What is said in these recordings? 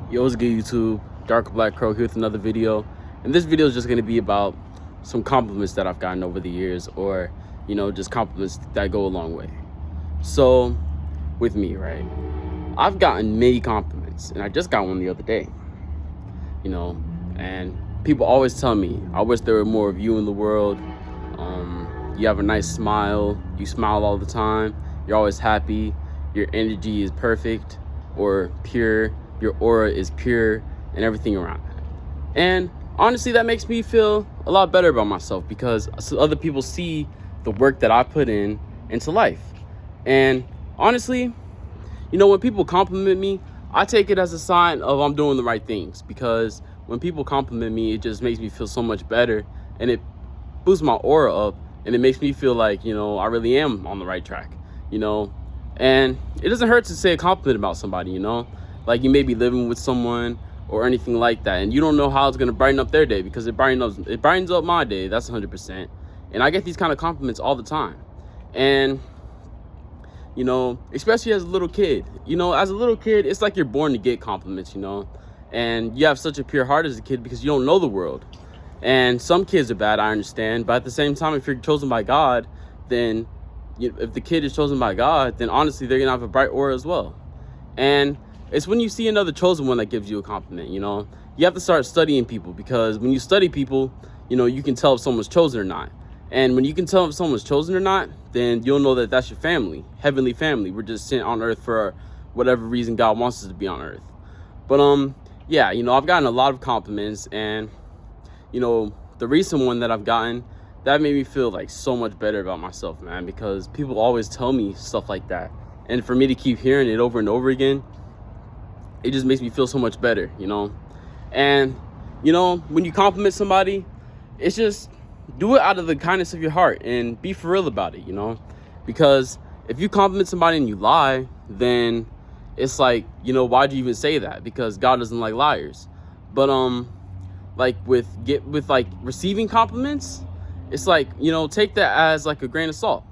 Yo, what's good, YouTube? Dark Black Crow here with another video. And this video is just going to be about some compliments that I've gotten over the years, or, just compliments that go a long way. So, with me, right? I've gotten many compliments, and I just got one the other day, and people always tell me, I wish there were more of you in the world. You have a nice smile. You smile all the time. You're always happy. Your energy is perfect or pure. Your aura is pure and everything around that. And honestly, that makes me feel a lot better about myself because other people see the work that I put into life. And honestly, when people compliment me, I take it as a sign of I'm doing the right things, because when people compliment me, it just makes me feel so much better, and it boosts my aura up, and it makes me feel like, I really am on the right track, and it doesn't hurt to say a compliment about somebody, like you may be living with someone or anything like that, and you don't know how it's going to brighten up their day, because it brightens up my day. That's 100%. And I get these kind of compliments all the time. And especially as a little kid, it's like you're born to get compliments, and you have such a pure heart as a kid because you don't know the world. And some kids are bad, I understand, but at the same time, if you're chosen by God, then if the kid is chosen by God, then honestly, they're gonna have a bright aura as well. And it's when you see another chosen one that gives you a compliment. You have to start studying people, because when you study people, you can tell if someone's chosen or not. And when you can tell if someone's chosen or not, then you'll know that that's your family, heavenly family. We're just sent on earth for whatever reason God wants us to be on earth. But yeah, I've gotten a lot of compliments, and the recent one that I've gotten, that made me feel like so much better about myself, man, because people always tell me stuff like that. And for me to keep hearing it over and over again, it just makes me feel so much better, And, when you compliment somebody, it's just do it out of the kindness of your heart and be for real about it, Because if you compliment somebody and you lie, then it's like, why'd you even say that? Because God doesn't like liars. But with receiving compliments, it's like, take that as like a grain of salt,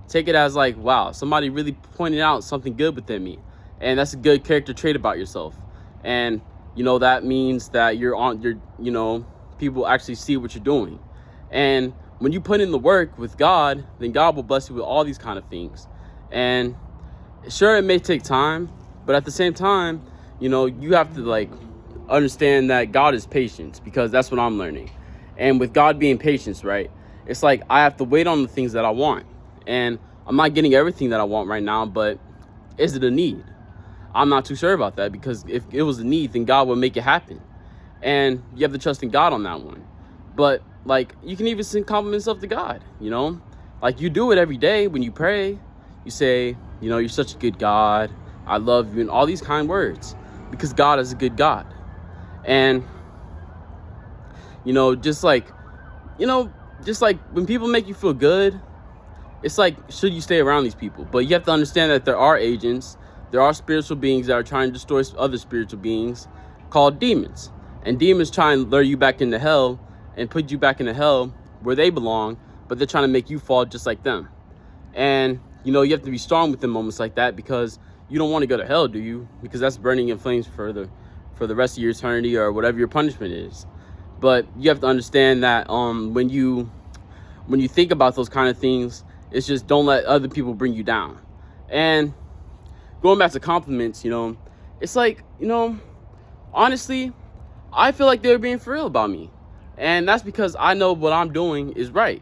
take it as like, wow, somebody really pointed out something good within me, and that's a good character trait about yourself. And that means that people actually see what you're doing. And when you put in the work with God, then God will bless you with all these kind of things. And sure, it may take time, but at the same time, you have to understand that God is patient, because that's what I'm learning. And with God being patient, right, it's like I have to wait on the things that I want. And I'm not getting everything that I want right now, but is it a need? I'm not too sure about that, because if it was a need, then God would make it happen. And you have to trust in God on that one. But you can even send compliments up to God, you do it every day when you pray. You say, you're such a good God, I love you, and all these kind words, because God is a good God. And just like when people make you feel good, it's like, should you stay around these people? But you have to understand that there are agents, there are spiritual beings that are trying to destroy other spiritual beings called demons. And demons try and lure you back into hell and put you back into hell where they belong, but they're trying to make you fall just like them. And you have to be strong within moments like that, because you don't want to go to hell, do you? Because that's burning in flames for the rest of your eternity, or whatever your punishment is. But you have to understand that when you think about those kind of things, it's just don't let other people bring you down. And going back to compliments, it's like, honestly, I feel like they're being for real about me. And that's because I know what I'm doing is right.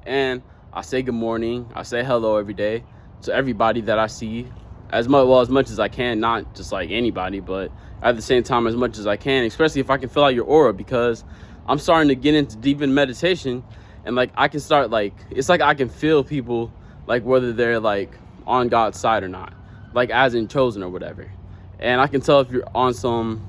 And I say good morning, I say hello every day to everybody that I see, as much as I can, not just like anybody, but at the same time as much as I can, especially if I can fill out your aura, because I'm starting to get into deep in meditation, and I can start it's like I can feel people, whether they're on God's side or not, as in chosen or whatever. And I can tell if you're on some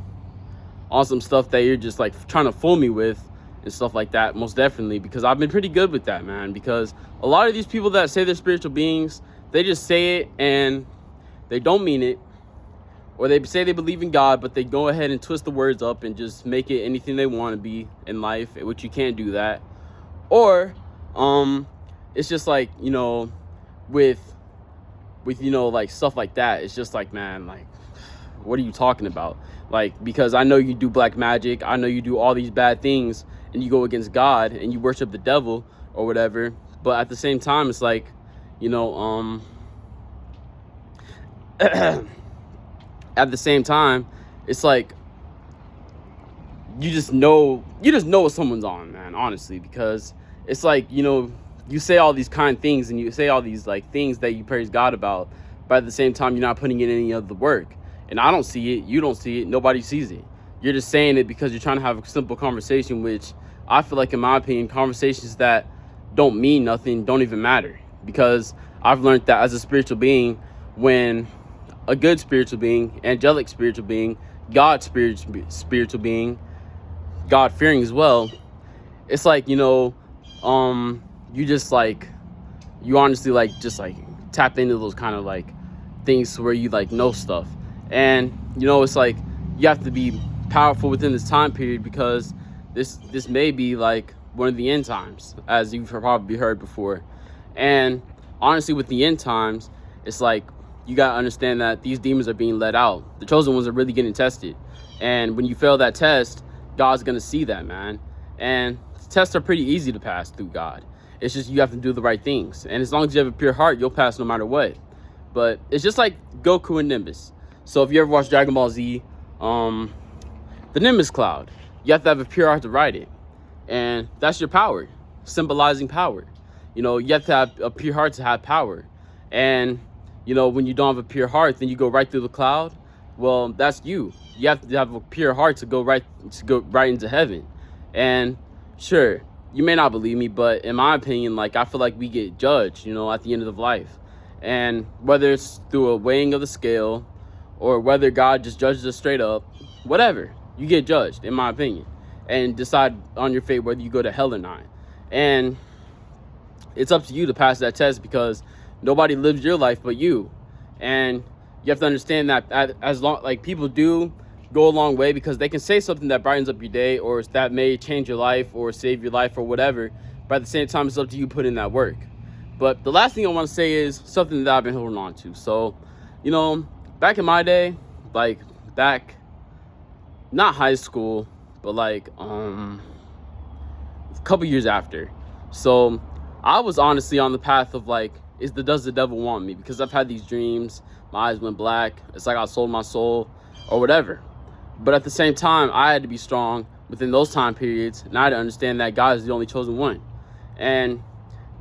stuff that you're just trying to fool me with and stuff like that, most definitely, because I've been pretty good with that, man. Because a lot of these people that say they're spiritual beings, they just say it and they don't mean it, or they say they believe in God, but they go ahead and twist the words up and just make it anything they want to be in life, which you can't do that. Or it's just with stuff like that, it's just man, what are you talking about? Like, because I know you do black magic, I know you do all these bad things, and you go against God and you worship the devil or whatever. But at the same time, it's like, you know, at the same time, it's like, you just know what someone's on, man, honestly, because it's like, you know, you say all these kind things and you say all these like things that you praise God about, but at the same time, you're not putting in any of the work. And I don't see it, you don't see it, nobody sees it. You're just saying it because you're trying to have a simple conversation, which I feel like, in my opinion, conversations that don't mean nothing don't even matter. Because I've learned that as a spiritual being, when a good spiritual being, angelic spiritual being, God spiritual being, God-fearing as well, it's like, you know, you just like, you honestly like just like tap into those kind of like things where you like know stuff. And, you know, it's like you have to be powerful within this time period, because this may be like one of the end times, as you've probably heard before. And honestly, with the end times, it's like you got to understand that these demons are being let out. The chosen ones are really getting tested. And when you fail that test, God's going to see that, man. And tests are pretty easy to pass through God. It's just you have to do the right things. And as long as you have a pure heart, you'll pass no matter what. But it's just like Goku and Nimbus. So if you ever watch Dragon Ball Z, the Nimbus Cloud, you have to have a pure heart to ride it. And that's your power, symbolizing power. You know, you have to have a pure heart to have power. And, you know, when you don't have a pure heart, then you go right through the cloud. Well, that's you. You have to have a pure heart to go right into heaven. And sure, you may not believe me, but in my opinion, like, I feel like we get judged, you know, at the end of life. And whether it's through a weighing of the scale, or whether God just judges us straight up, whatever, you get judged, in my opinion, and decide on your fate whether you go to hell or not. And it's up to you to pass that test, because nobody lives your life but you. And you have to understand that as long, like, people do go a long way, because they can say something that brightens up your day, or that may change your life or save your life or whatever. But at the same time, it's up to you put in that work. But the last thing I want to say is something that I've been holding on to. So, you know, back in my day, like back, not high school, but like a couple years after. So I was honestly on the path of like, does the devil want me? Because I've had these dreams, my eyes went black, it's like I sold my soul or whatever. But at the same time, I had to be strong within those time periods, and I had to understand that God is the only chosen one. And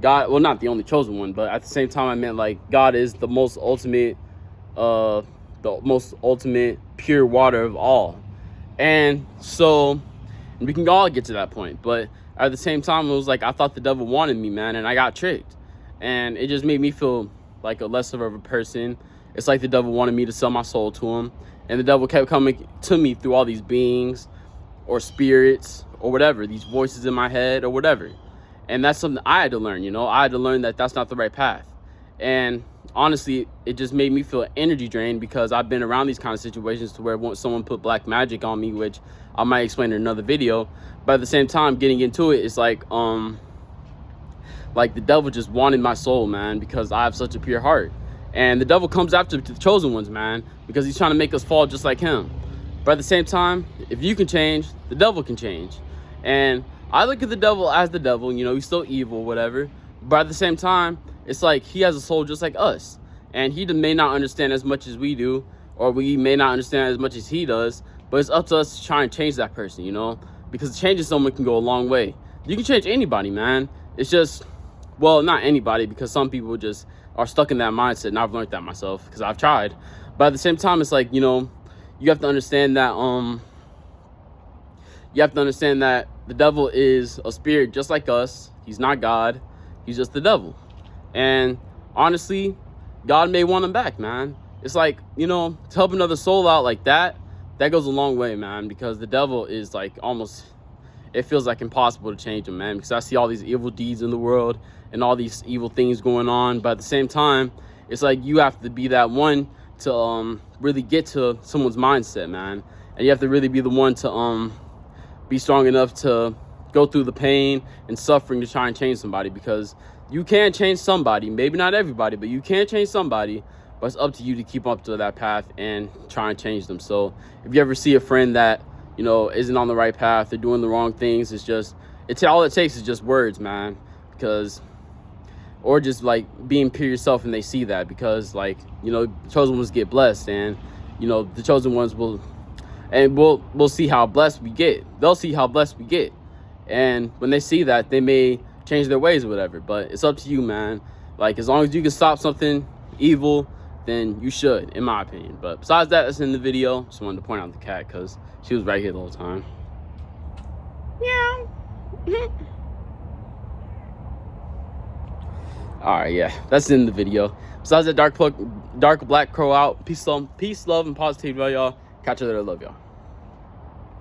God, well, not the only chosen one, but at the same time, I meant like God is the most ultimate pure water of all. And so we can all get to that point. But at the same time, it was like I thought the devil wanted me, man, and I got tricked. And it just made me feel like a lesser of a person. It's like the devil wanted me to sell my soul to him. And the devil kept coming to me through all these beings or spirits or whatever, these voices in my head or whatever. And that's something I had to learn, you know. I had to learn that that's not the right path. And honestly, it just made me feel energy drained, because I've been around these kind of situations to where someone put black magic on me, which I might explain in another video. But at the same time, getting into it, it's like the devil just wanted my soul, man, because I have such a pure heart. And the devil comes after the chosen ones, man, because he's trying to make us fall just like him. But at the same time, if you can change, the devil can change. And I look at the devil as the devil, you know, he's still evil, whatever. But at the same time, it's like he has a soul just like us. And he may not understand as much as we do, or we may not understand as much as he does. But it's up to us to try and change that person, you know, because changing someone can go a long way. You can change anybody, man. It's just, well, not anybody, because some people just are stuck in that mindset, and I've learned that myself because I've tried. But at the same time, it's like, you know, you have to understand that the devil is a spirit just like us. He's not God. He's just the devil. And honestly, God may want him back, man. It's like, you know, to help another soul out like that goes a long way, man, because the devil is like almost, it feels like impossible to change him, man, because I see all these evil deeds in the world and all these evil things going on. But at the same time, it's like you have to be that one to really get to someone's mindset, man. And you have to really be the one to be strong enough to go through the pain and suffering to try and change somebody, because you can change somebody, maybe not everybody, but you can change somebody. but it's up to you to keep up to that path and try and change them. So if you ever see a friend that, you know, isn't on the right path, they're doing the wrong things, it's all it takes is just words, man. Because, or just like being pure yourself and they see that, because like, you know, chosen ones get blessed, and you know, the chosen ones will, and we'll see how blessed we get. They'll see how blessed we get, and when they see that, they may change their ways or whatever. But it's up to you, man. Like, as long as you can stop something evil, then you should, in my opinion. But besides that, that's in the video. Just wanted to point out the cat because she was right here the whole time. Yeah. All right, yeah, that's in the video. Besides that, dark black crow out. Peace, love, and positivity, y'all. Catch you later. Love y'all.